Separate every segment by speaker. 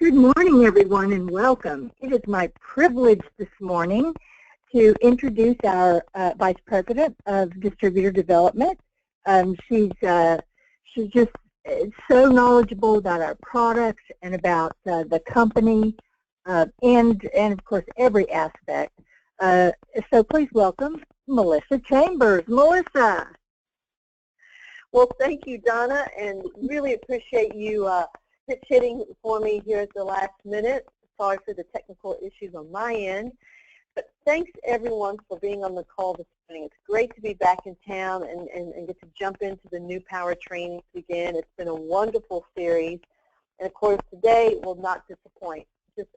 Speaker 1: Good morning, everyone, and welcome. It is my privilege this morning to introduce our Vice President of Distributor Development. She's just so knowledgeable about our products and about the company and of course every aspect. So please welcome Melissa Chambers. Melissa.
Speaker 2: Well, thank you, Donna, and really appreciate you pitch-hitting for me here at the last minute. Sorry for the technical issues on my end. But thanks, everyone, for being on the call this morning. It's great to be back in town and get to jump into the NuPOWER trainings again. It's been a wonderful series. And, of course, today will not disappoint. Just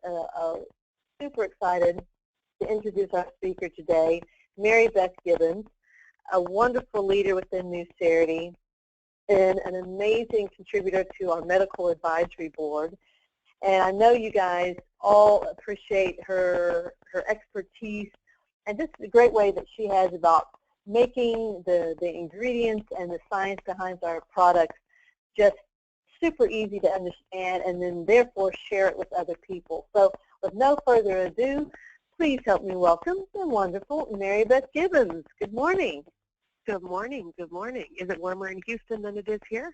Speaker 2: super excited to introduce our speaker today, Mary Beth Gibbons, a wonderful leader within NuCerity, and an amazing contributor to our medical advisory board. And I know you guys all appreciate her expertise and just the great way that she has about making the ingredients and the science behind our products just super easy to understand and then therefore share it with other people. So with no further ado, please help me welcome the wonderful Mary Beth Gibbons. Good morning.
Speaker 3: Good morning. Good morning. Is it warmer in Houston than it is here?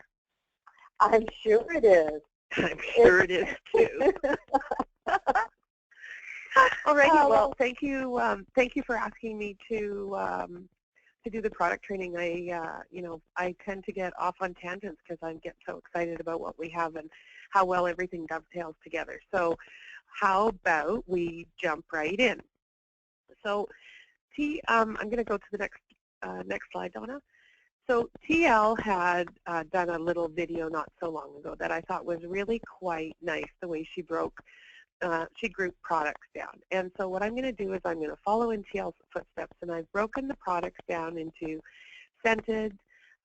Speaker 2: I'm sure it is.
Speaker 3: I'm sure it is too. Alrighty. Well, thank you. Thank you for asking me to do the product training. I tend to get off on tangents because I get so excited about what we have and how well everything dovetails together. So, how about we jump right in? So, I'm going to go to the next slide, Donna. So TL had done a little video not so long ago that I thought was really quite nice, the way she grouped products down. And so what I'm going to do is I'm going to follow in TL's footsteps, and I've broken the products down into scented,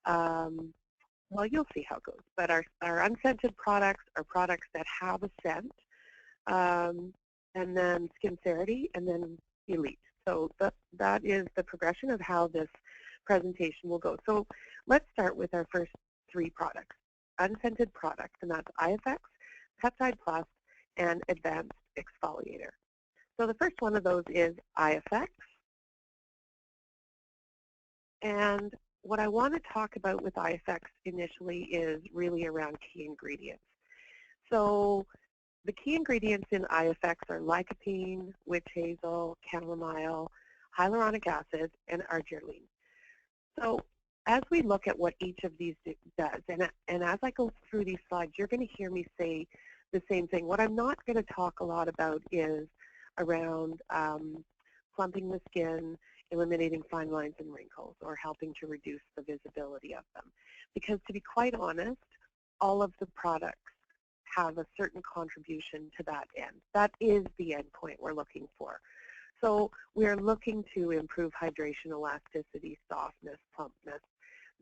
Speaker 3: well, you'll see how it goes, but our unscented products are products that have a scent, and then Skincerity, and then Elite. So that is the progression of how this presentation will go. So let's start with our first three products, unscented products, and that's IFX, Peptide Plus, and Advanced Exfoliator. So the first one of those is IFX. And what I want to talk about with IFX initially is really around key ingredients. So the key ingredients in IFX are lycopene, witch hazel, chamomile, hyaluronic acid, and arginine. So as we look at what each of these does, and as I go through these slides, you're going to hear me say the same thing. What I'm not going to talk a lot about is around plumping the skin, eliminating fine lines and wrinkles, or helping to reduce the visibility of them. Because to be quite honest, all of the products have a certain contribution to that end. That is the end point we're looking for. So we're looking to improve hydration, elasticity, softness, plumpness.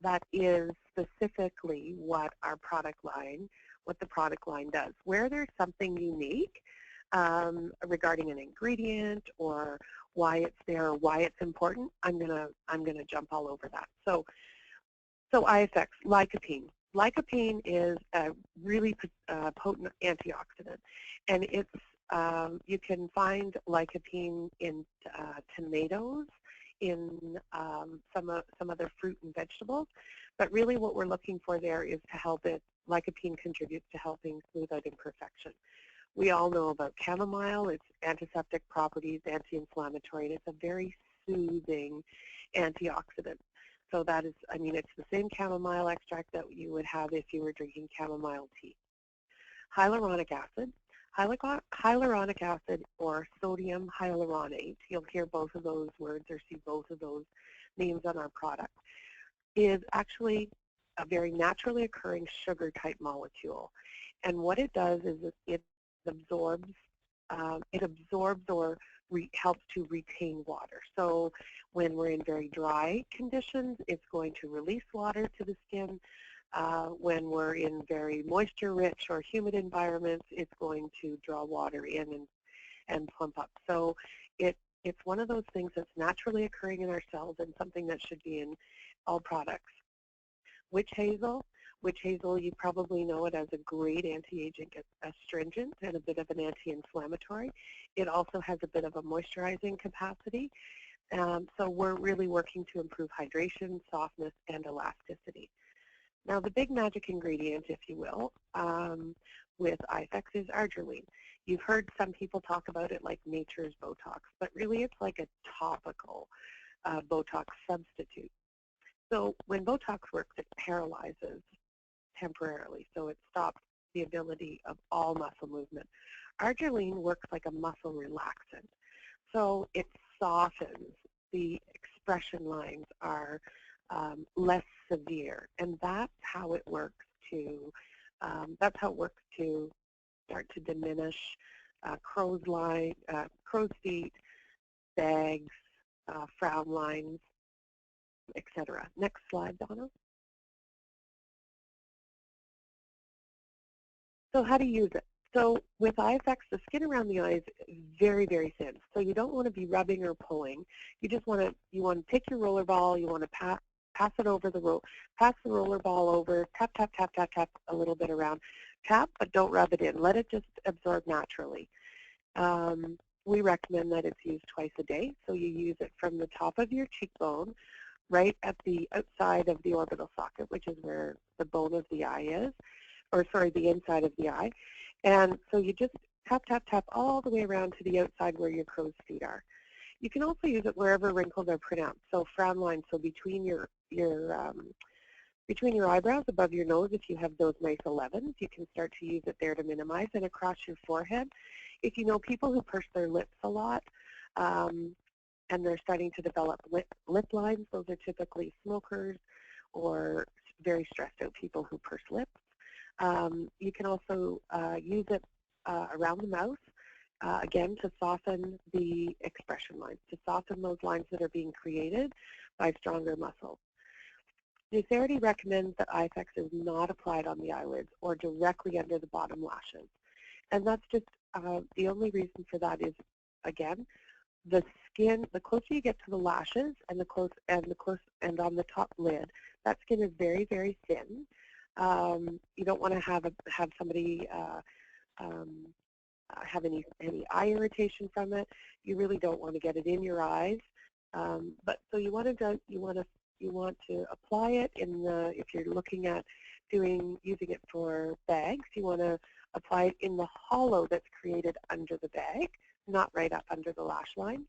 Speaker 3: That is specifically what our product line, what the product line does. Where there's something unique regarding an ingredient or why it's there or why it's important, I'm gonna jump all over that. So IFX, lycopene. Lycopene is a really potent antioxidant, and it's you can find lycopene in tomatoes, in some other fruit and vegetables, but really what we're looking for there is to help it. Lycopene contributes to helping smooth out imperfection. We all know about chamomile, its antiseptic properties, anti-inflammatory, and it's a very soothing antioxidant. So that is, I mean, it's the same chamomile extract that you would have if you were drinking chamomile tea. Hyaluronic acid. Hyaluronic acid, or sodium hyaluronate, you'll hear both of those words or see both of those names on our product, is actually a very naturally occurring sugar-type molecule. And what it does is it absorbs or helps to retain water. So when we're in very dry conditions, it's going to release water to the skin. When we're in very moisture-rich or humid environments, it's going to draw water in and plump up. So it's one of those things that's naturally occurring in our cells and something that should be in all products. Witch hazel. witch hazel, you probably know it as a great anti-aging astringent and a bit of an anti-inflammatory. It also has a bit of a moisturizing capacity. So we're really working to improve hydration, softness, and elasticity. Now the big magic ingredient, if you will, with IFX is arginine. You've heard some people talk about it like nature's Botox, but really it's like a topical Botox substitute. So when Botox works, it paralyzes temporarily, so it stops the ability of all muscle movement. Arginine works like a muscle relaxant, so it softens. The expression lines are less severe, and that's how it works to start to diminish crow's feet, bags, frown lines, etc. Next slide, Donna. So how to use it? So with IFX, the skin around the eye is very, very thin. So you don't want to be rubbing or pulling. You just want to take your roller ball. You want to pass it over pass the roller ball over. Tap, tap, tap, tap, tap a little bit around. Tap, but don't rub it in. Let it just absorb naturally. We recommend that it's used twice a day. So you use it from the top of your cheekbone, right at the outside of the orbital socket, which is where the bone of the eye is, or sorry, the inside of the eye. And so you just tap, tap, tap all the way around to the outside where your crow's feet are. You can also use it wherever wrinkles are pronounced, so frown lines, so between your eyebrows, above your nose, if you have those nice 11s, you can start to use it there to minimize, and across your forehead. If you know people who purse their lips a lot, and they're starting to develop lip lines, those are typically smokers or very stressed out people who purse lips. You can also use it around the mouth, again, to soften the expression lines, to soften those lines that are being created by stronger muscles. Nucerity recommends that IFX is not applied on the eyelids or directly under the bottom lashes. And that's just, the only reason for that is, again, the skin, the closer you get to the lashes and and on the top lid, that skin is very, very thin. You don't want to have somebody have any eye irritation from it. You really don't want to get it in your eyes. But so you want to apply it in the, if you're looking at using it for bags, you want to apply it in the hollow that's created under the bag, not right up under the lash line.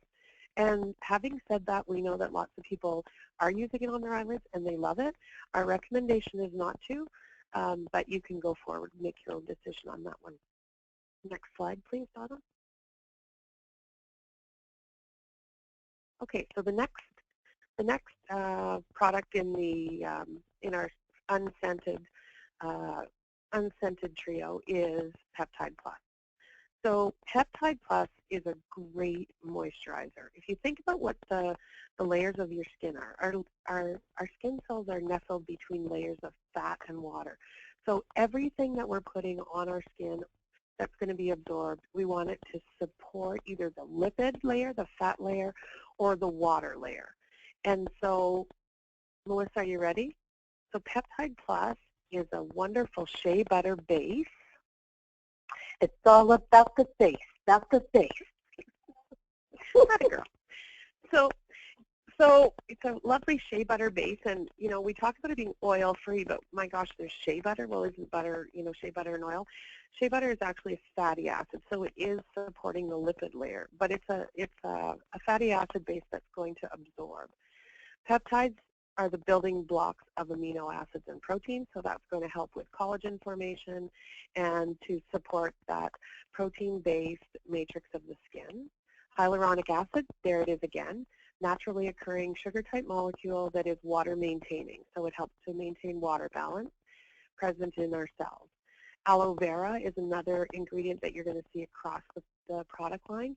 Speaker 3: And having said that, we know that lots of people are using it on their eyelids and they love it. Our recommendation is not to, but you can go forward and make your own decision on that one. Next slide, please, Donna. Okay, so the next product in our unscented trio is Peptide Plus. So Peptide Plus is a great moisturizer. If you think about what the layers of your skin are, our skin cells are nestled between layers of fat and water. So everything that we're putting on our skin that's going to be absorbed, we want it to support either the lipid layer, the fat layer, or the water layer. And so, Melissa, are you ready? So Peptide Plus is a wonderful shea butter base.
Speaker 2: It's all about the face, about the face.
Speaker 3: Not a girl. So it's a lovely shea butter base, and you know we talk about it being oil-free, but my gosh, there's shea butter. Well, isn't butter, shea butter and oil? Shea butter is actually a fatty acid, so it is supporting the lipid layer, but it's a fatty acid base that's going to absorb. Peptides are the building blocks of amino acids and proteins, so that's going to help with collagen formation and to support that protein-based matrix of the skin. Hyaluronic acid, there it is again, naturally occurring sugar-type molecule that is water-maintaining, so it helps to maintain water balance present in our cells. Aloe vera is another ingredient that you're going to see across the product line.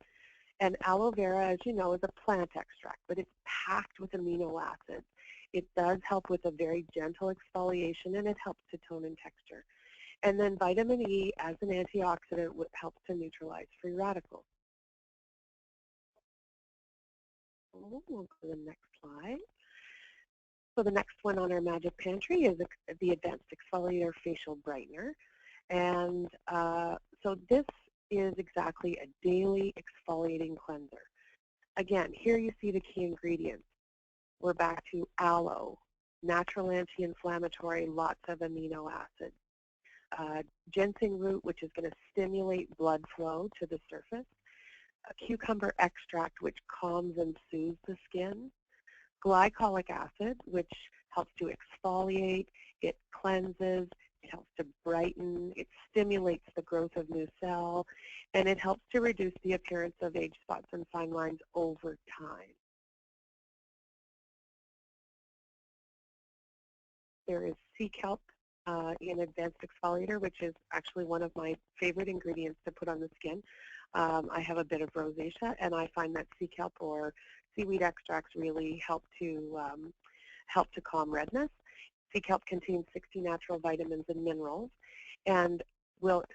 Speaker 3: And aloe vera, as you know, is a plant extract, but it's packed with amino acids. It does help with a very gentle exfoliation, and it helps to tone and texture. And then vitamin E, as an antioxidant, helps to neutralize free radicals. We'll go to the next slide. So the next one on our Magic Pantry is the Advanced Exfoliator Facial Brightener. And so this is exactly a daily exfoliating cleanser. Again, here you see the key ingredients. We're back to aloe, natural anti-inflammatory, lots of amino acids. Ginseng root, which is going to stimulate blood flow to the surface. A cucumber extract, which calms and soothes the skin. Glycolic acid, which helps to exfoliate, it cleanses, it helps to brighten, it stimulates the growth of new cell, and it helps to reduce the appearance of age spots and fine lines over time. There is sea kelp in Advanced Exfoliator, which is actually one of my favorite ingredients to put on the skin. I have a bit of rosacea, and I find that sea kelp or seaweed extracts really help to calm redness. Sea kelp contains 60 natural vitamins and minerals, and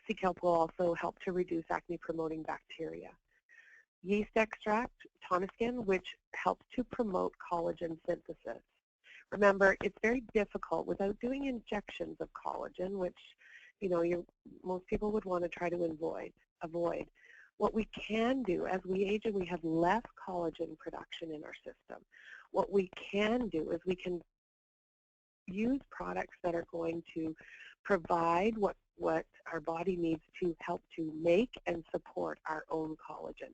Speaker 3: sea kelp will also help to reduce acne-promoting bacteria. Yeast extract, toniskin, which helps to promote collagen synthesis. Remember, it's very difficult without doing injections of collagen, which most people would want to try to avoid. What we can do as we age and we have less collagen production in our system, what we can do is we can use products that are going to provide what our body needs to help to make and support our own collagen.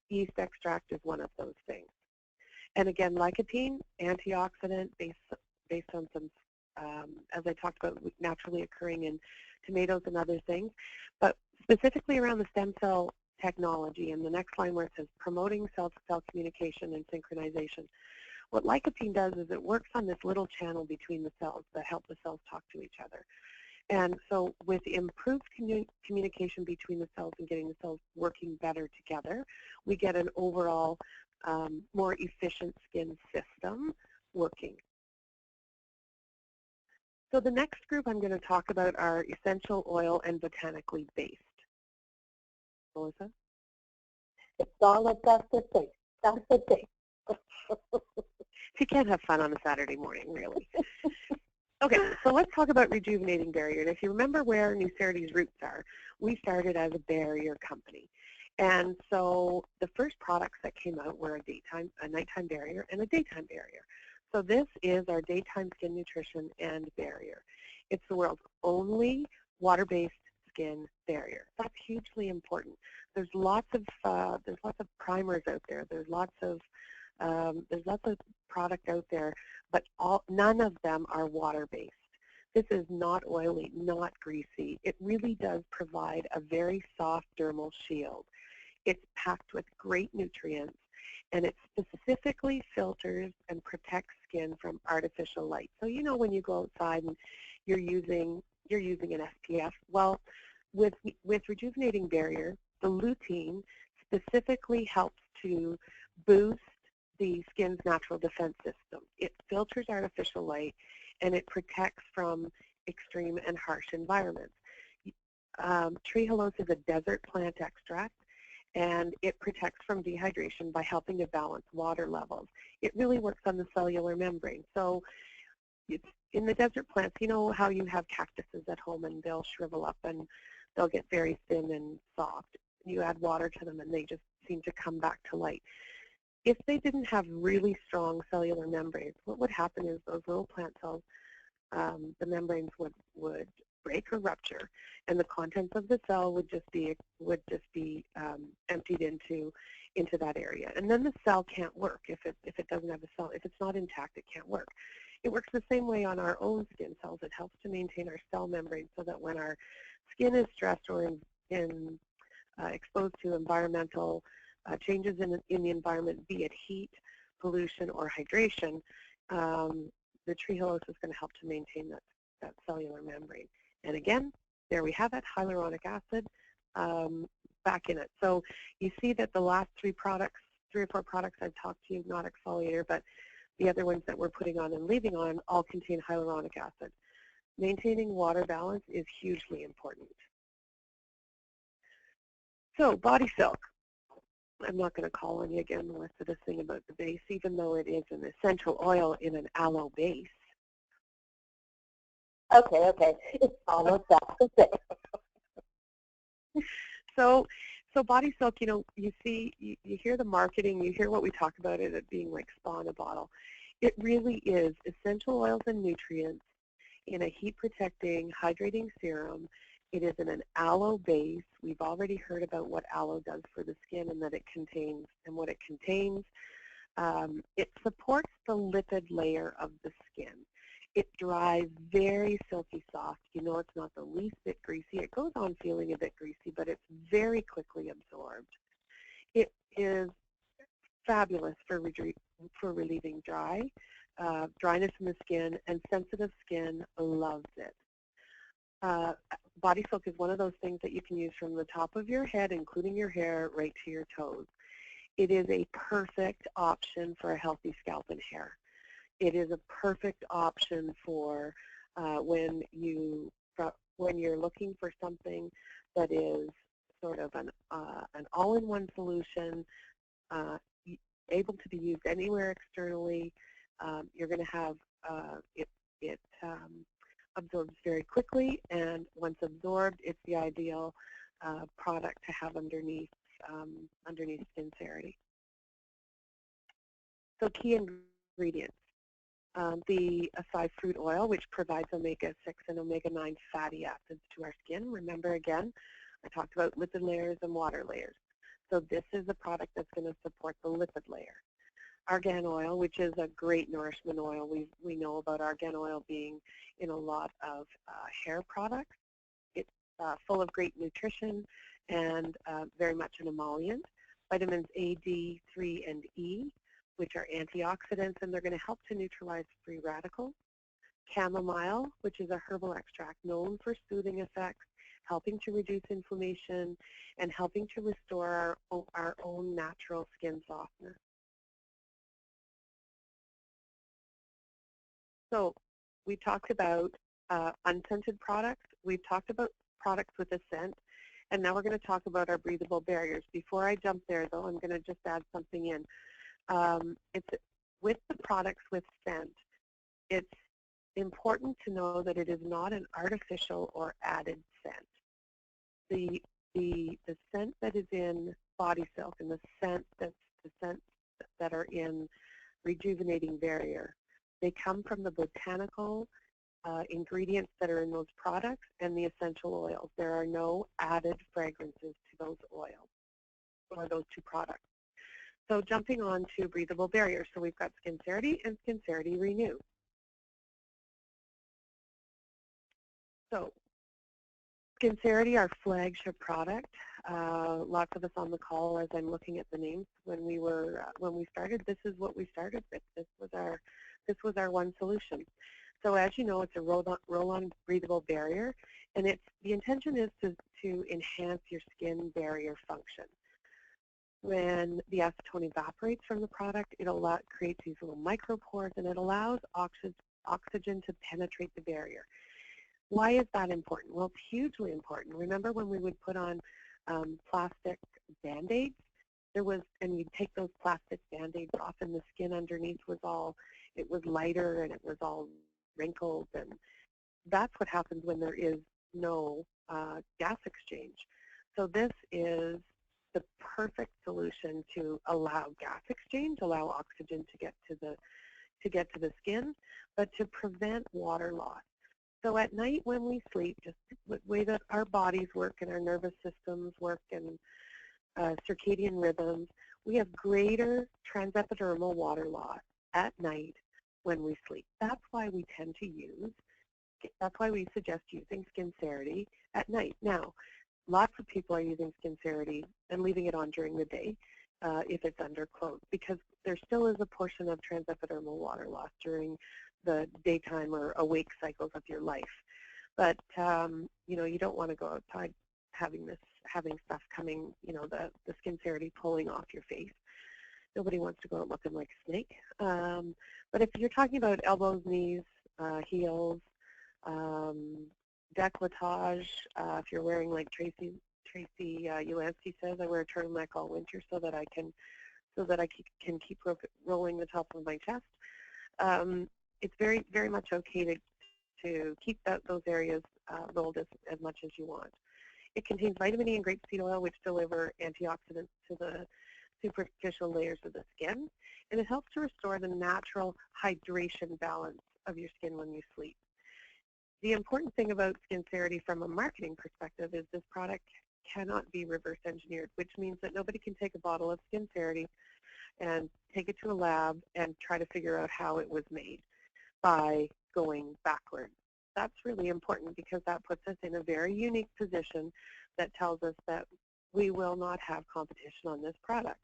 Speaker 3: Yeast extract is one of those things. And again, lycopene, antioxidant, based on some, as I talked about, naturally occurring in tomatoes and other things, but specifically around the stem cell technology, and the next line where it says promoting cell-to-cell communication and synchronization. What lycopene does is it works on this little channel between the cells that help the cells talk to each other. And so with improved communication between the cells and getting the cells working better together, we get an overall more efficient skin system working. So the next group I'm going to talk about are essential oil and botanically based. Melissa?
Speaker 2: It's all about the taste. That's the taste.
Speaker 3: You can't have fun on a Saturday morning, really. Okay, so let's talk about rejuvenating barrier. And if you remember where NuCerity's roots are, we started as a barrier company. And so the first products that came out were a nighttime barrier and a daytime barrier. So this is our daytime skin nutrition and barrier. It's the world's only water-based skin barrier. That's hugely important. There's lots of primers out there. There's lots of product out there, but none of them are water-based. This is not oily, not greasy. It really does provide a very soft dermal shield. It's packed with great nutrients, and it specifically filters and protects skin from artificial light. So when you go outside and you're using an SPF, well, with rejuvenating barrier, the lutein specifically helps to boost the skin's natural defense system. It filters artificial light, and it protects from extreme and harsh environments. Trehalose is a desert plant extract, and it protects from dehydration by helping to balance water levels. It really works on the cellular membrane. So in the desert plants, you know how you have cactuses at home and they'll shrivel up and they'll get very thin and soft. You add water to them and they just seem to come back to light. If they didn't have really strong cellular membranes, what would happen is those little plant cells, the membranes would break or rupture, and the contents of the cell would just be emptied into that area, and then the cell can't work if it doesn't have a cell. If it's not intact, it can't work. It works the same way on our own skin cells. It helps to maintain our cell membrane so that when our skin is stressed or exposed to environmental changes in the environment, be it heat, pollution, or hydration, the trehalose is going to help to maintain that cellular membrane. And again, there we have it, hyaluronic acid back in it. So you see that the last three or four products I've talked to you, not exfoliator, but the other ones that we're putting on and leaving on, all contain hyaluronic acid. Maintaining water balance is hugely important. So body silk. I'm not going to call on you again, Melissa, to sing about the base, even though it is an essential oil in an aloe base.
Speaker 2: Okay. It's almost that.
Speaker 3: So body silk, you see, you hear the marketing, you hear what we talk about it being like spa in a bottle. It really is essential oils and nutrients in a heat-protecting, hydrating serum. It is in an aloe base. We've already heard about what aloe does for the skin and that it contains, and what it contains. It supports the lipid layer of the skin. It dries very silky soft. You know, it's not the least bit greasy. It goes on feeling a bit greasy, but it's very quickly absorbed. It is fabulous for relieving dryness in the skin, and sensitive skin loves it. Body silk is one of those things that you can use from the top of your head, including your hair, right to your toes. It is a perfect option for a healthy scalp and hair. It is a perfect option for when you're looking for something that is sort of an all-in-one solution, able to be used anywhere externally. You're going to have it absorbs very quickly, and once absorbed, it's the ideal product to have underneath Skincerity. So key ingredients. The acai fruit oil, which provides omega-6 and omega-9 fatty acids to our skin. Remember, again, I talked about lipid layers and water layers. So this is a product that's going to support the lipid layer. Argan oil, which is a great nourishment oil. We know about argan oil being in a lot of hair products. It's full of great nutrition and very much an emollient. Vitamins A, D, 3, and E, which are antioxidants, and they're going to help to neutralize free radicals. Chamomile, which is a herbal extract known for soothing effects, helping to reduce inflammation, and helping to restore our own natural skin softness. So we talked about unscented products. We've talked about products with a scent, and now we're going to talk about our breathable barriers. Before I jump there, though, I'm going to just add something in. It's with the products with scent, it's important to know that it is not an artificial or added scent. The scent that is in body silk and the scent that are in rejuvenating barrier, they come from the botanical ingredients that are in those products and the essential oils. There are no added fragrances to those oils or those two products. So jumping on to breathable barriers, so we've got Skincerity and Skincerity Renew. So Skincerity, our flagship product. Lots of us on the call, as I'm looking at the names, when we started, this is what we started with. This was our one solution. So as you know, it's a roll-on breathable barrier, and the intention is to enhance your skin barrier function. When the acetone evaporates from the product, it creates these little micropores, and it allows oxygen to penetrate the barrier. Why is that important? Well, it's hugely important. Remember when we would put on plastic Band-Aids? And you'd take those plastic Band-Aids off, and the skin underneath was lighter, and it was all wrinkled, and that's what happens when there is no gas exchange. So this is the perfect solution to allow gas exchange, allow oxygen to get to the skin, but to prevent water loss. So at night when we sleep, just the way that our bodies work and our nervous systems work and circadian rhythms, we have greater transepidermal water loss at night when we sleep. That's why we suggest using Skincerity at night. Now, lots of people are using Skincerity and leaving it on during the day if it's under clothes, because there still is a portion of transepidermal water loss during the daytime or awake cycles of your life. But you don't want to go outside having stuff coming, the Skincerity pulling off your face. Nobody wants to go out looking like a snake. But if you're talking about elbows, knees, heels, décolletage, if you're wearing like Tracy Ulansky says, I wear a turtleneck all winter so that I can keep rolling the top of my chest. It's very, very much okay to keep those areas rolled as much as you want. It contains vitamin E and grapeseed oil, which deliver antioxidants to the superficial layers of the skin, and it helps to restore the natural hydration balance of your skin when you sleep. The important thing about Skincerity from a marketing perspective is this product cannot be reverse engineered, which means that nobody can take a bottle of Skincerity and take it to a lab and try to figure out how it was made by going backwards. That's really important because that puts us in a very unique position that tells us that we will not have competition on this product.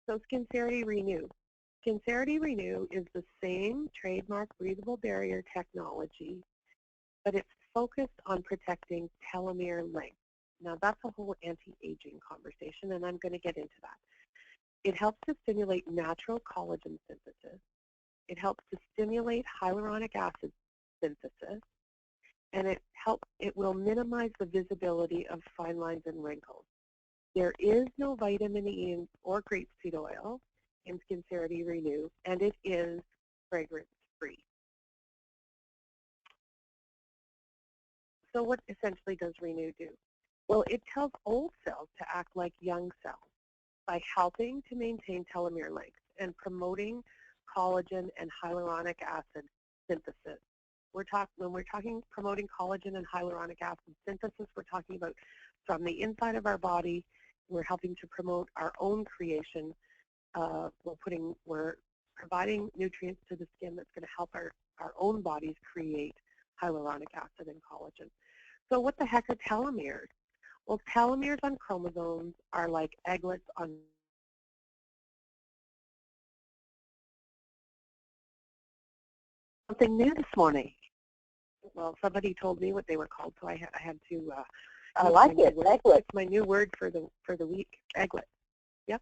Speaker 3: So Skincerity Renew. Skincerity Renew is the same trademark breathable barrier technology, but it's focused on protecting telomere length. Now that's a whole anti-aging conversation, and I'm going to get into that. It helps to stimulate natural collagen synthesis. It helps to stimulate hyaluronic acid synthesis, and it will minimize the visibility of fine lines and wrinkles. There is no vitamin E or grapeseed oil in Skincerity Renew, and it is fragrance-free. So what essentially does Renew do? Well, it tells old cells to act like young cells by helping to maintain telomere length and promoting collagen and hyaluronic acid synthesis. When we're talking promoting collagen and hyaluronic acid synthesis, we're talking about from the inside of our body. We're helping to promote our own creation. We're providing nutrients to the skin that's going to help our own bodies create hyaluronic acid and collagen. So what the heck are telomeres? Well, telomeres on chromosomes are like egglets on something new this morning. Well, somebody told me what they were called, so I had to.
Speaker 2: I like it, egglets.
Speaker 3: It's my new word for the week, egglets. Yep.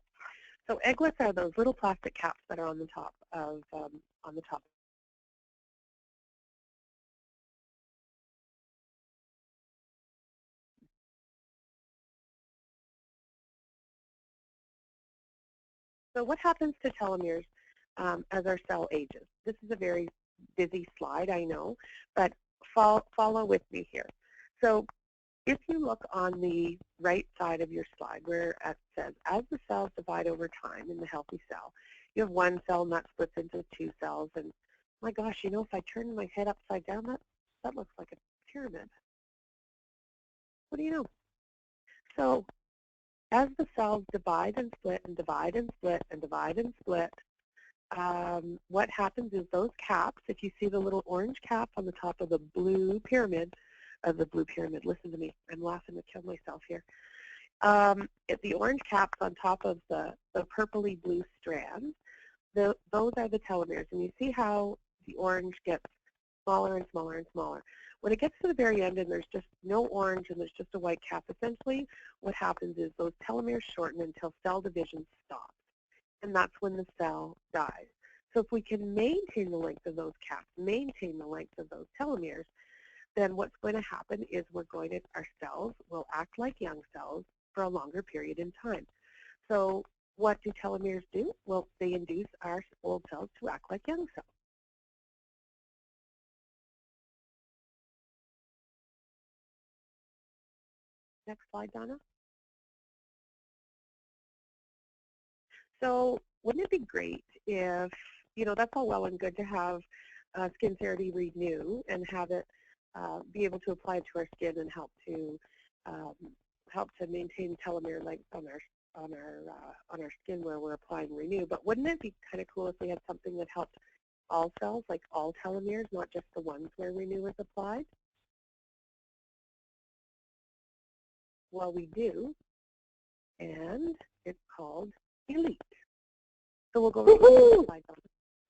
Speaker 3: So egglets are those little plastic caps that are on the top of So what happens to telomeres as our cell ages? This is a very busy slide, I know, but follow with me here. So if you look on the right side of your slide where it says, as the cells divide over time in the healthy cell, you have one cell and that splits into two cells. And my gosh, you know, if I turn my head upside down, that looks like a pyramid. What do you know? So as the cells divide and split and divide and split and divide and split, what happens is those caps, if you see the little orange cap on the top of the blue pyramid, listen to me, I'm laughing to kill myself here. The orange caps on top of the purpley blue strands, those are the telomeres. And you see how the orange gets smaller and smaller and smaller. When it gets to the very end and there's just no orange and there's just a white cap, essentially what happens is those telomeres shorten until cell division stops. And that's when the cell dies. So if we can maintain the length of those caps, maintain the length of those telomeres, then what's going to happen is our cells will act like young cells for a longer period in time. So what do telomeres do? Well, they induce our old cells to act like young cells. Next slide, Donna. So wouldn't it be great if, you know, that's all well and good to have Skincerity Renew and have it be able to apply it to our skin and help to maintain telomere length on our skin where we're applying Renew. But wouldn't it be kind of cool if we had something that helped all cells, like all telomeres, not just the ones where Renew is applied? Well, we do, and it's called Elite. So we'll go right to the slide.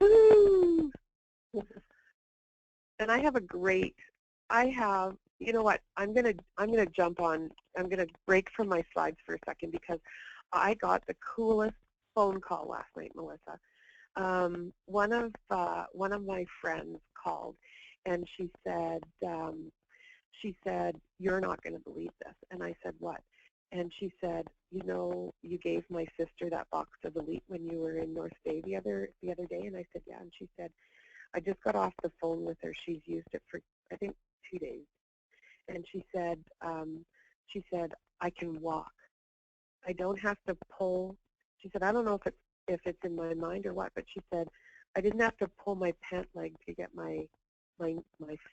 Speaker 3: Woo! And you know what, I'm gonna break from my slides for a second because I got the coolest phone call last night, Melissa. One of my friends called, and she said, "You're not going to believe this." And I said, "What?" And she said, "You know, you gave my sister that box of Elite when you were in North Bay the other day." And I said, "Yeah." And she said, "I just got off the phone with her. She's used it for, I think, 2 days." And she said, "I can walk. I don't have to pull." She said, "I don't know if it's in my mind or what," but she said, "I didn't have to pull my pant leg to get my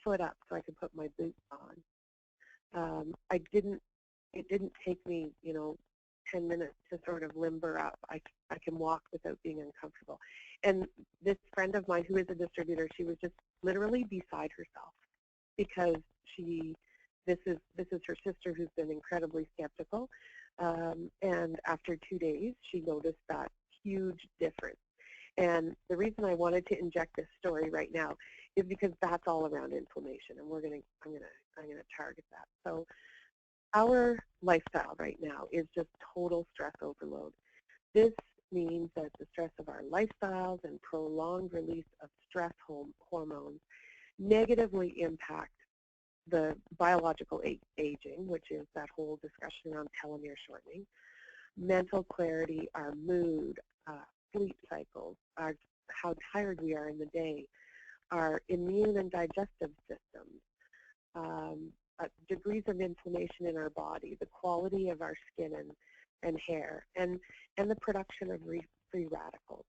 Speaker 3: foot up so I could put my boots on. It didn't take me, 10 minutes to sort of limber up. I can walk without being uncomfortable." And this friend of mine who is a distributor, she was just literally beside herself because this is her sister who's been incredibly skeptical. And after 2 days, she noticed that huge difference. And the reason I wanted to inject this story right now is because that's all around inflammation, and I'm gonna target that. So our lifestyle right now is just total stress overload. This means that the stress of our lifestyles and prolonged release of stress hormones negatively impact the biological aging, which is that whole discussion around telomere shortening, mental clarity, our mood, sleep cycles, how tired we are in the day, our immune and digestive systems, degrees of inflammation in our body, the quality of our skin and hair, and the production of free radicals.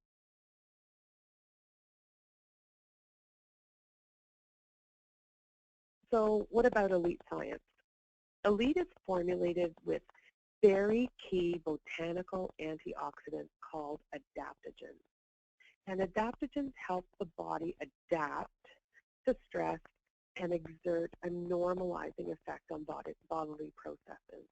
Speaker 3: So what about Elite Science? Elite is formulated with very key botanical antioxidants called adaptogens. And adaptogens help the body adapt to stress and exert a normalizing effect on bodily processes.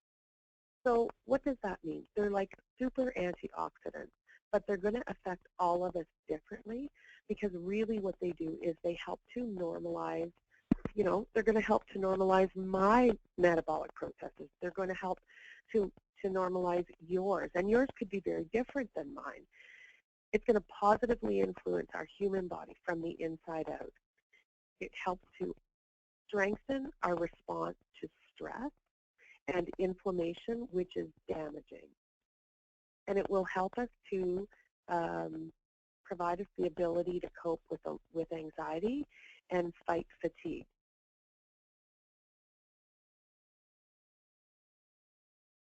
Speaker 3: So what does that mean? They're like super antioxidants, but they're going to affect all of us differently because really what they do is they help to normalize, they're going to help to normalize my metabolic processes. They're going to help to normalize yours, and yours could be very different than mine. It's going to positively influence our human body from the inside out. It helps to strengthen our response to stress and inflammation, which is damaging. And it will help us to provide us the ability to cope with anxiety and fight fatigue.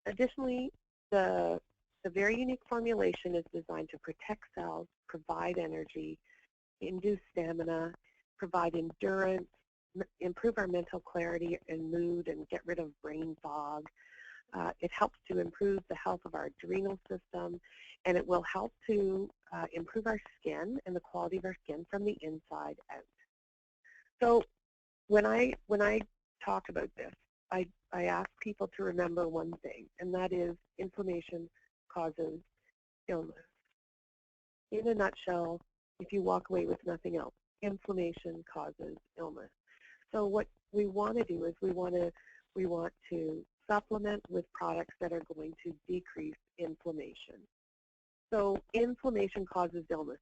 Speaker 3: Additionally, the very unique formulation is designed to protect cells, provide energy, induce stamina, provide endurance, improve our mental clarity and mood, and get rid of brain fog. It helps to improve the health of our adrenal system, and it will help to improve our skin and the quality of our skin from the inside out. So when I talk about this, I ask people to remember one thing, and that is inflammation causes illness. In a nutshell, if you walk away with nothing else, inflammation causes illness. So what we want to do is we want to supplement with products that are going to decrease inflammation. So inflammation causes illness.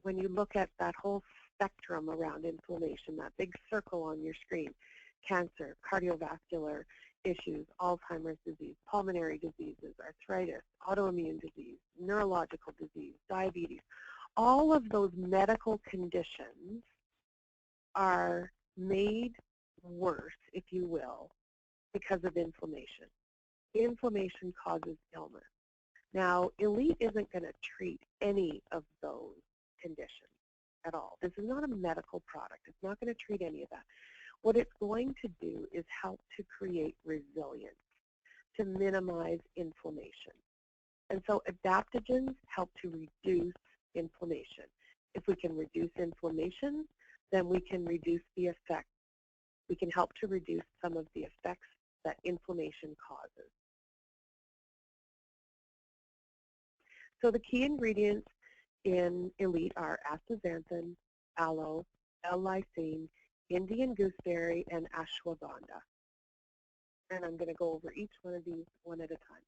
Speaker 3: When you look at that whole spectrum around inflammation, that big circle on your screen, cancer, cardiovascular issues, Alzheimer's disease, pulmonary diseases, arthritis, autoimmune disease, neurological disease, diabetes, all of those medical conditions are made worse, if you will, because of inflammation. Inflammation causes illness. Now, Elite isn't going to treat any of those conditions at all. This is not a medical product. It's not going to treat any of that. What it's going to do is help to create resilience, to minimize inflammation. And so adaptogens help to reduce inflammation. If we can reduce inflammation, then we can reduce the effects. We can help to reduce some of the effects that inflammation causes. So the key ingredients in Elite are astaxanthin, aloe, L-lysine, Indian gooseberry, and ashwagandha. And I'm going to go over each one of these one at a time.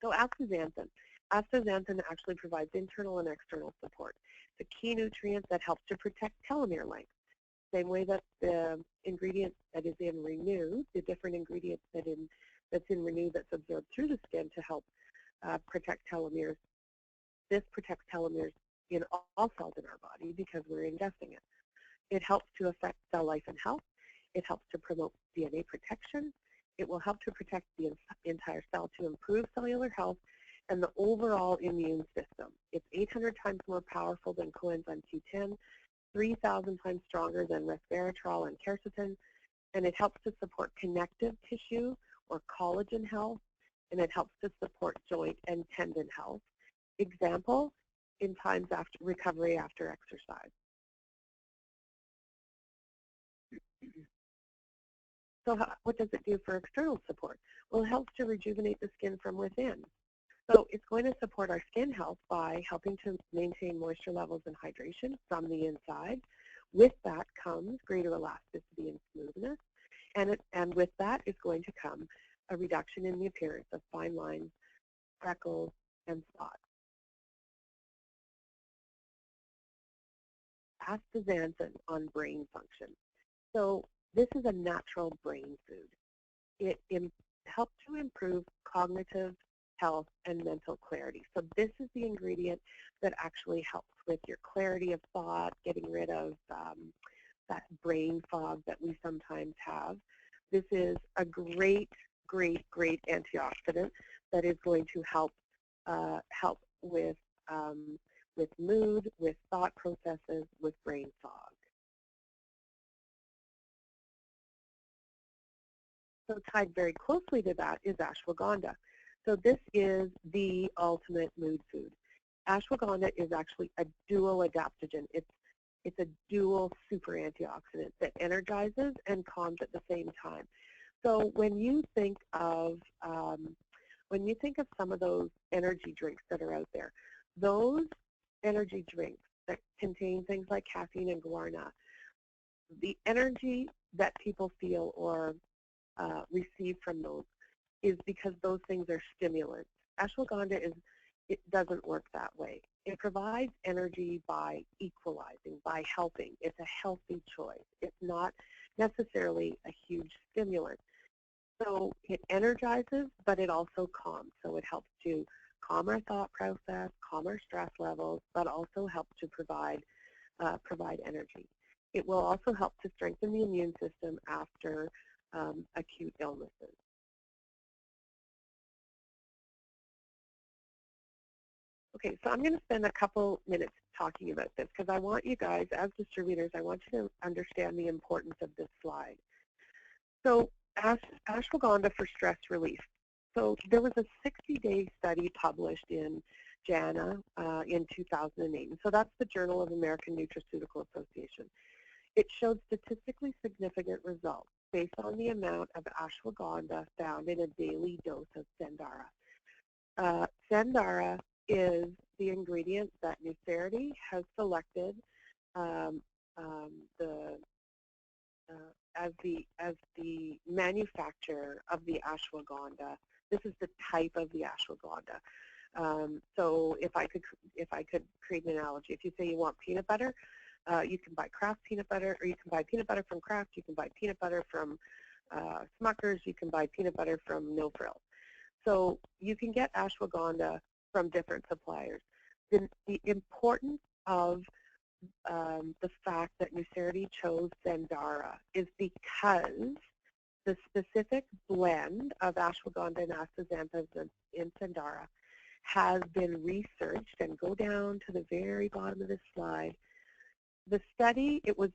Speaker 3: So astaxanthin. Astaxanthin actually provides internal and external support. It's a key nutrient that helps to protect telomere length. Same way that the ingredient that is in Renew, the different ingredients that's in Renew that's absorbed through the skin to help protect telomeres. This protects telomeres in all cells in our body because we're ingesting it. It helps to affect cell life and health. It helps to promote DNA protection. It will help to protect the entire cell to improve cellular health and the overall immune system. It's 800 times more powerful than coenzyme Q10, 3,000 times stronger than resveratrol and quercetin, and it helps to support connective tissue or collagen health, and it helps to support joint and tendon health. Example, in times after recovery after exercise. So what does it do for external support? Well, it helps to rejuvenate the skin from within. So it's going to support our skin health by helping to maintain moisture levels and hydration from the inside. With that comes greater elasticity and smoothness, and with that is going to come a reduction in the appearance of fine lines, freckles, and spots. Astaxanthin on brain function. So this is a natural brain food. It helps to improve cognitive health and mental clarity. So this is the ingredient that actually helps with your clarity of thought, getting rid of that brain fog that we sometimes have. This is a great, great, great antioxidant that is going to help with mood, with thought processes, with brain fog. So tied very closely to that is ashwagandha. So this is the ultimate mood food. Ashwagandha is actually a dual adaptogen. It's a dual super antioxidant that energizes and calms at the same time. So when you think of some of those energy drinks that are out there, those energy drinks that contain things like caffeine and guarana, the energy that people feel or receive from those is because those things are stimulants. Ashwagandha it doesn't work that way. It provides energy by equalizing, by helping. It's a healthy choice. It's not necessarily a huge stimulant. So it energizes, but it also calms. So it helps to calm our thought process, calm our stress levels, but also help to provide energy. It will also help to strengthen the immune system after acute illnesses. Okay, so I'm going to spend a couple minutes talking about this because I want you guys, as distributors, I want you to understand the importance of this slide. So ashwagandha for stress relief. So there was a 60-day study published in JANA in 2008. And so that's the Journal of American Nutraceutical Association. It showed statistically significant results based on the amount of ashwagandha found in a daily dose of Sandara. Sandara is the ingredient that NuPOWER has selected as the manufacturer of the ashwagandha. This is the type of the ashwagandha. So if I could create an analogy, if you say you want peanut butter, you can buy Kraft peanut butter, or you can buy peanut butter from Kraft. You can buy peanut butter from Smucker's. You can buy peanut butter from No Frills. So you can get ashwagandha from different suppliers. The importance of the fact that NuPOWER chose Sandara is because the specific blend of ashwagandha and astaxanthin in Sandara has been researched, and go down to the very bottom of this slide. The study, it was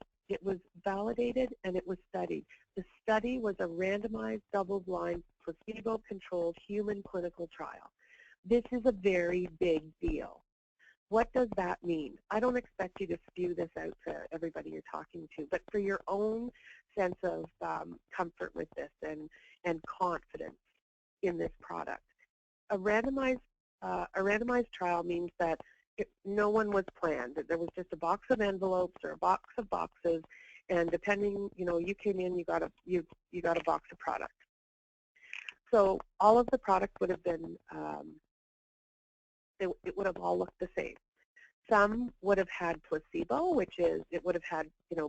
Speaker 3: validated and it was studied. The study was a randomized, double-blind, placebo-controlled human clinical trial. This is a very big deal. What does that mean? I don't expect you to spew this out to everybody you're talking to, but for your own sense of comfort with this and confidence in this product. A randomized trial means that no one was planned. There was just a box of envelopes or a box of boxes, and depending, you came in, you got a box of product. So all of the products would have been it would have all looked the same. Some would have had placebo, which is it would have had,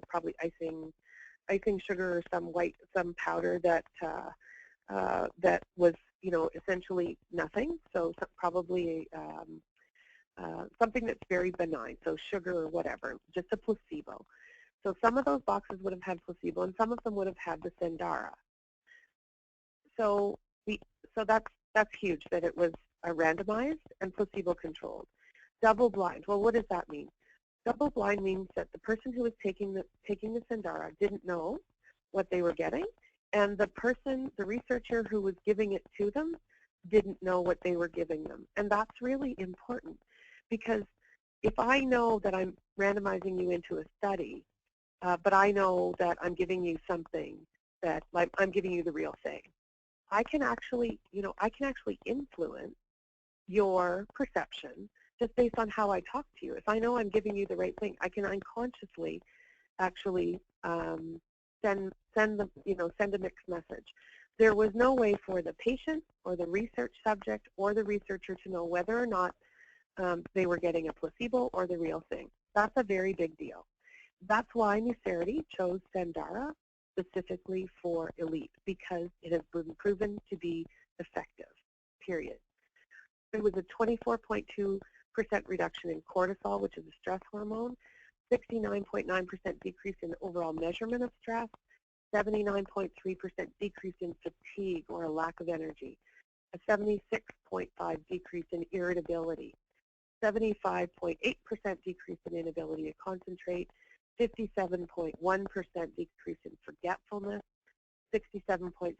Speaker 3: probably icing sugar or some powder that that was, essentially nothing. So probably something that's very benign, so sugar or whatever, just a placebo. So some of those boxes would have had placebo, and some of them would have had the Sendara. So that's huge that it was randomized and placebo-controlled. Double-blind. Well, what does that mean? Double-blind means that the person who was taking the Sendara didn't know what they were getting, and the researcher who was giving it to them didn't know what they were giving them. And that's really important, because if I know that I'm randomizing you into a study, but I know that I'm giving you something that, like, I'm giving you the real thing, I can actually influence your perception just based on how I talk to you. If I know I'm giving you the right thing, I can unconsciously actually send a mixed message. There was no way for the patient or the research subject or the researcher to know whether or not they were getting a placebo or the real thing. That's a very big deal. That's why NuCerity chose Sendara specifically for elite, because it has been proven to be effective, period. There was a 24.2% reduction in cortisol, which is a stress hormone, 69.9% decrease in overall measurement of stress, 79.3% decrease in fatigue or a lack of energy, a 76.5% decrease in irritability, 75.8% decrease in inability to concentrate, 57.1% decrease in forgetfulness, 67.7%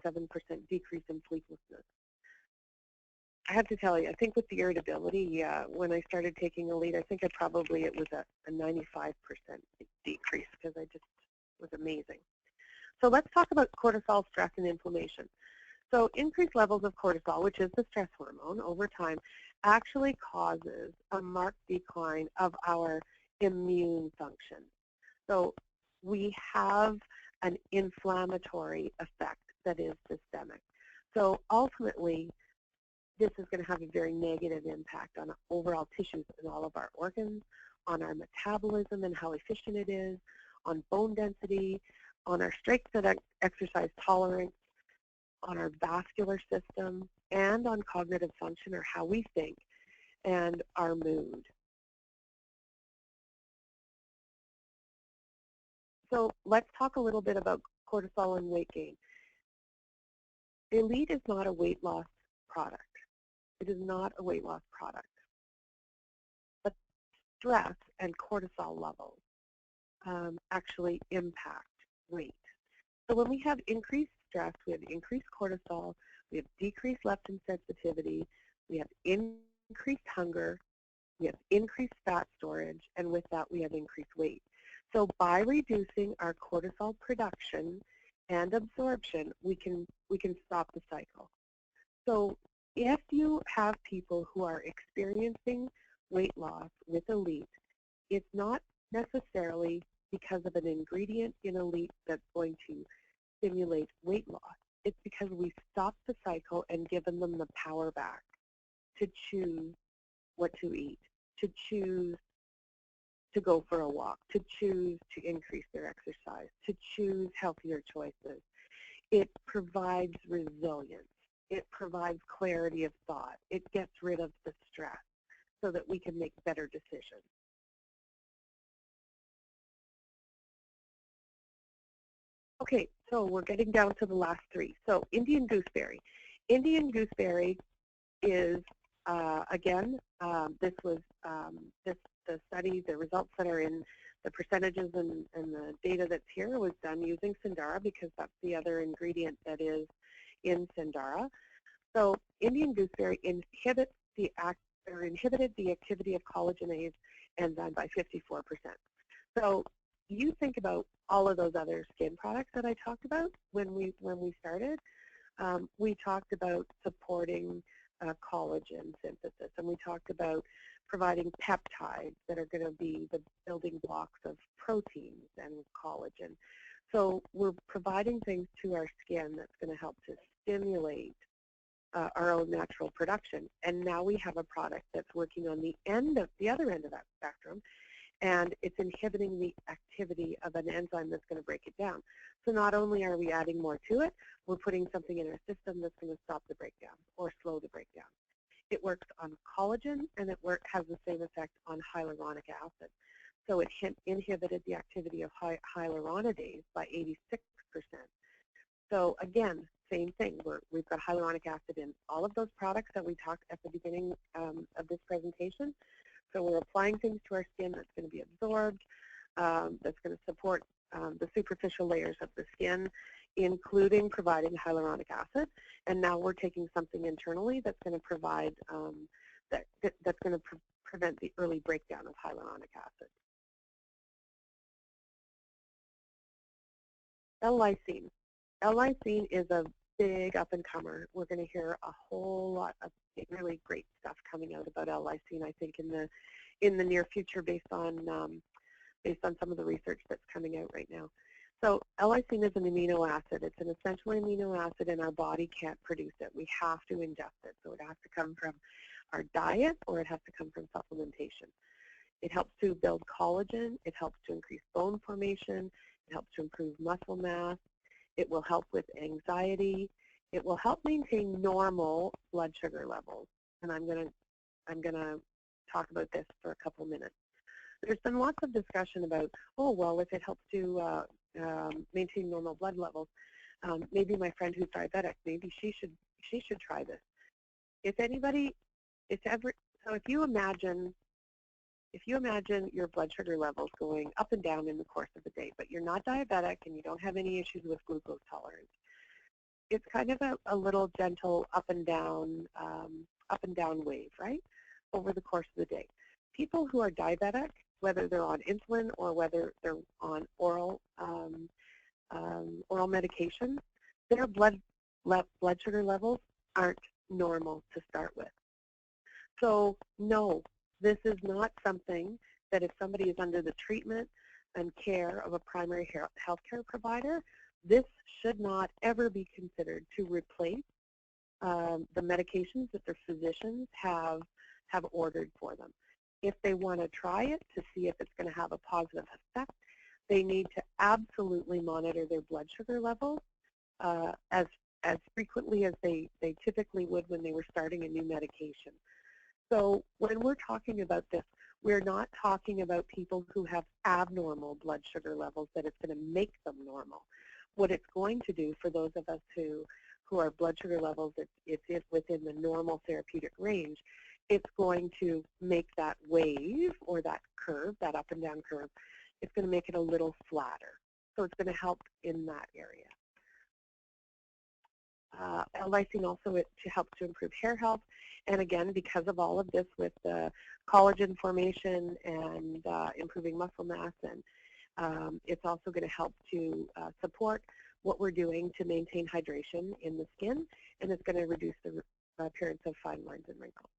Speaker 3: decrease in sleeplessness. I have to tell you, I think with the irritability, when I started taking Elite, I think it was a 95% decrease, because I just was amazing. So let's talk about cortisol, stress, and inflammation. So increased levels of cortisol, which is the stress hormone, over time actually causes a marked decline of our immune function. So we have an inflammatory effect that is systemic. So ultimately, this is going to have a very negative impact on overall tissues in all of our organs, on our metabolism and how efficient it is, on bone density, on our strength and exercise tolerance, on our vascular system, and on cognitive function, or how we think, and our mood. So let's talk a little bit about cortisol and weight gain. Elite is not a weight loss product. It is not a weight loss product. But stress and cortisol levels actually impact weight. So when we have increased stress, we have increased cortisol, we have decreased leptin sensitivity, we have increased hunger, we have increased fat storage, and with that we have increased weight. So by reducing our cortisol production and absorption, we can stop the cycle. So if you have people who are experiencing weight loss with Elite, it's not necessarily because of an ingredient in Elite that's going to stimulate weight loss. It's because we stopped the cycle and given them the power back to choose what to eat, to choose to go for a walk, to choose to increase their exercise, to choose healthier choices. It provides resilience. It provides clarity of thought. It gets rid of the stress so that we can make better decisions. Okay, so we're getting down to the last three. So Indian gooseberry. Indian gooseberry is, again, this was the study, the results that are in the percentages and the data that's here was done using Sendara, because that's the other ingredient that is in Sendara. So Indian gooseberry inhibited the activity of collagenase enzyme by 54%. So you think about all of those other skin products that I talked about when we started. We talked about supporting collagen synthesis, and we talked about providing peptides that are going to be the building blocks of proteins and collagen. So we're providing things to our skin that's going to help to stimulate our own natural production. And now we have a product that's working on the other end of that spectrum, and it's inhibiting the activity of an enzyme that's going to break it down. So not only are we adding more to it, we're putting something in our system that's going to stop the breakdown or slow the breakdown. It works on collagen, and it has the same effect on hyaluronic acid. So it inhibited the activity of hyaluronidase by 86%. So again, same thing. We've got hyaluronic acid in all of those products that we talked at the beginning of this presentation. So we're applying things to our skin that's going to be absorbed, that's going to support the superficial layers of the skin, including providing hyaluronic acid. And now we're taking something internally that's going to provide, that's going to prevent the early breakdown of hyaluronic acid. L-lysine. L-lysine is a big up-and-comer. We're going to hear a whole lot of really great stuff coming out about L-lysine, I think, in the near future, based on some of the research that's coming out right now. So L-lysine is an amino acid. It's an essential amino acid, and our body can't produce it. We have to ingest it. So it has to come from our diet, or it has to come from supplementation. It helps to build collagen. It helps to increase bone formation. It helps to improve muscle mass. It will help with anxiety. It will help maintain normal blood sugar levels. And I'm gonna talk about this for a couple minutes. There's been lots of discussion about, oh, well, if it helps to maintain normal blood levels, maybe my friend who's diabetic, maybe she should try this. If anybody, so if you imagine your blood sugar levels going up and down in the course of the day, but you're not diabetic and you don't have any issues with glucose tolerance, it's kind of a little gentle up and down wave, right, over the course of the day. People who are diabetic, whether they're on insulin or whether they're on oral medication, their blood sugar levels aren't normal to start with. So no, this is not something that if somebody is under the treatment and care of a primary health care provider, this should not ever be considered to replace the medications that their physicians have ordered for them. If they want to try it to see if it's going to have a positive effect, they need to absolutely monitor their blood sugar levels as frequently as they typically would when they were starting a new medication. So when we're talking about this, we're not talking about people who have abnormal blood sugar levels, that it's going to make them normal. What it's going to do for those of us who are blood sugar levels, it's within the normal therapeutic range, it's going to make that wave or that curve, that up and down curve, it's going to make it a little flatter. So it's going to help in that area. L-lysine also helps to improve hair health. And again, because of all of this with collagen formation and improving muscle mass, and it's also going to help to support what we're doing to maintain hydration in the skin, and it's going to reduce the appearance of fine lines and wrinkles.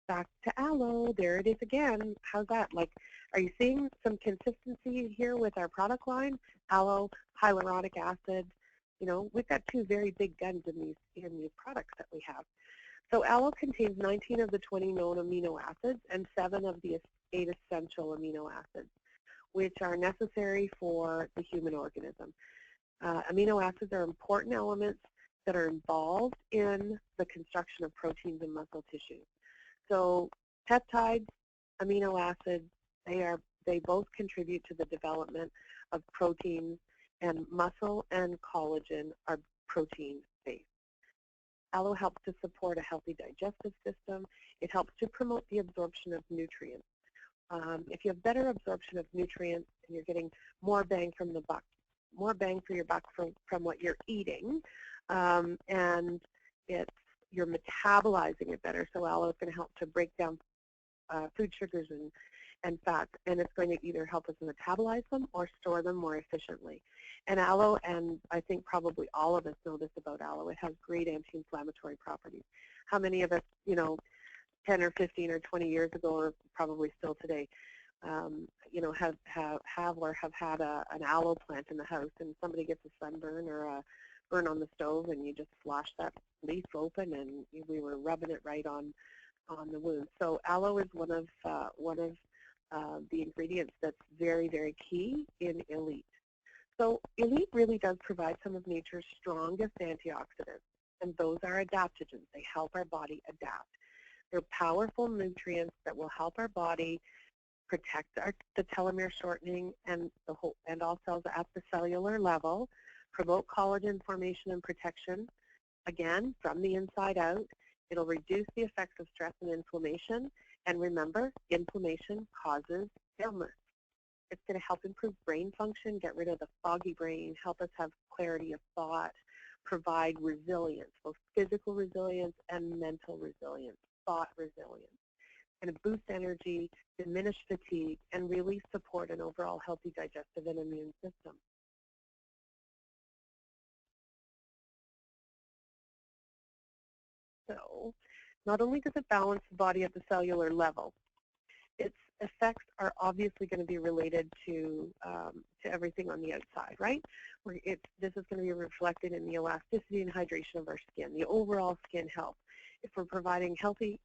Speaker 3: Back to aloe, there it is again. How's that? Like, are you seeing some consistency here with our product line? Aloe, hyaluronic acid, you know, we've got two very big guns in these products that we have. So aloe contains 19 of the 20 known amino acids and 7 of the 8 essential amino acids, which are necessary for the human organism. Amino acids are important elements that are involved in the construction of proteins and muscle tissues. So peptides, amino acids, they both contribute to the development of proteins, and muscle and collagen are protein-based. Aloe helps to support a healthy digestive system. It helps to promote the absorption of nutrients. If you have better absorption of nutrients and you're getting more bang from the buck, more bang for your buck from what you're eating, and you're metabolizing it better. So aloe is going to help to break down food sugars and fats, and it's going to either help us metabolize them or store them more efficiently. And aloe, and I think probably all of us know this about aloe, it has great anti-inflammatory properties. How many of us, you know, 10 or 15 or 20 years ago, or probably still today, you know, have or have had an aloe plant in the house, and somebody gets a sunburn or a burn on the stove, and you just flash that leaf open, and we were rubbing it right on the wound. So aloe is one of the ingredients that's very, very key in Elite. So Elite really does provide some of nature's strongest antioxidants, and those are adaptogens. They help our body adapt. They're powerful nutrients that will help our body protect the telomere shortening and all cells at the cellular level, promote collagen formation and protection, again, from the inside out. It'll reduce the effects of stress and inflammation. And remember, inflammation causes illness. It's going to help improve brain function, get rid of the foggy brain, help us have clarity of thought, provide resilience, both physical resilience and mental resilience, thought resilience. It's going to boost energy, diminish fatigue, and really support an overall healthy digestive and immune system. So, not only does it balance the body at the cellular level, its effects are obviously going to be related to everything on the outside, right? This is going to be reflected in the elasticity and hydration of our skin, the overall skin health. If we're providing healthy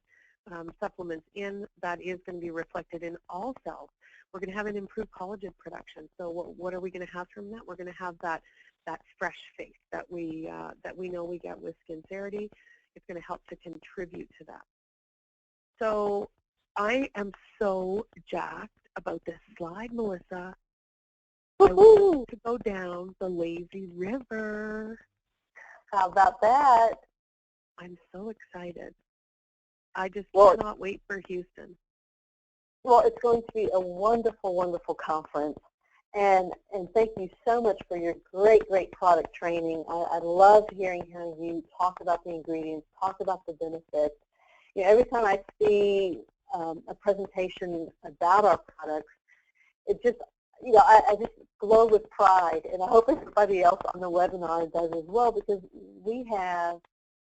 Speaker 3: supplements in, that is going to be reflected in all cells. We're going to have an improved collagen production. So what are we going to have from that? We're going to have that fresh face that we know we get with Skincerity. It's going to help to contribute to that. So I am so jacked about this slide, Melissa. I want to go down the lazy river.
Speaker 2: How about that?
Speaker 3: I'm so excited. I just cannot wait for Houston.
Speaker 2: Well, it's going to be a wonderful, wonderful conference. And thank you so much for your great, great product training. I love hearing how you talk about the ingredients, talk about the benefits. You know, every time I see a presentation about our products, it just, you know, I just glow with pride. And I hope everybody else on the webinar does as well, because we have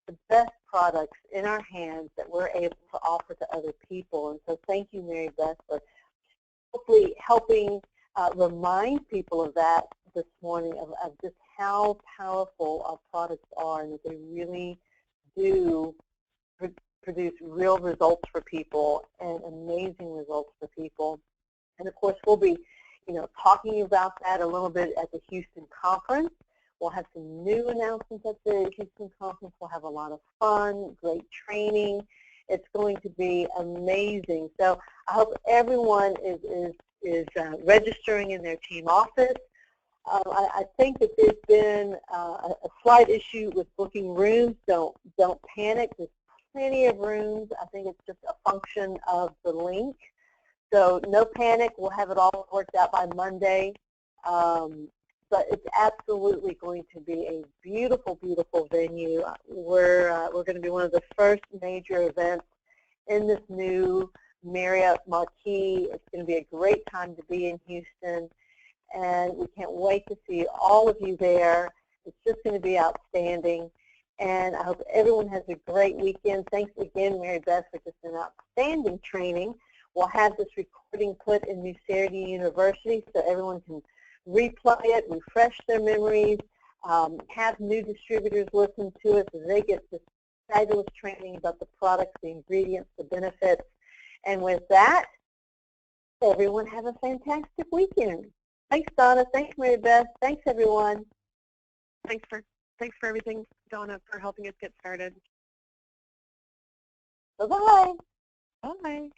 Speaker 2: the best products in our hands that we're able to offer to other people. And so thank you, Mary Beth, for hopefully helping remind people of that this morning, of just how powerful our products are, and that they really do produce real results for people and amazing results for people. And of course, we'll be, you know, talking about that a little bit at the Houston conference. We'll have some new announcements at the Houston conference. We'll have a lot of fun, great training. It's going to be amazing. So I hope everyone is registering in their team office. I think that there's been a slight issue with booking rooms. Don't panic. There's plenty of rooms. I think it's just a function of the link. So no panic. We'll have it all worked out by Monday. But it's absolutely going to be a beautiful, beautiful venue. We're going to be one of the first major events in this new Marriott Marquis. It's going to be a great time to be in Houston, and we can't wait to see all of you there. It's just going to be outstanding, and I hope everyone has a great weekend. Thanks again, Mary Beth, for just an outstanding training. We'll have this recording put in NuPOWER University so everyone can replay it, refresh their memories, have new distributors listen to it so they get this fabulous training about the products, the ingredients, the benefits. And with that, everyone have a fantastic weekend. Thanks, Donna. Thanks, Mary Beth. Thanks, everyone.
Speaker 3: Thanks for everything, Donna, for helping us get started.
Speaker 2: Bye-bye.
Speaker 3: Bye.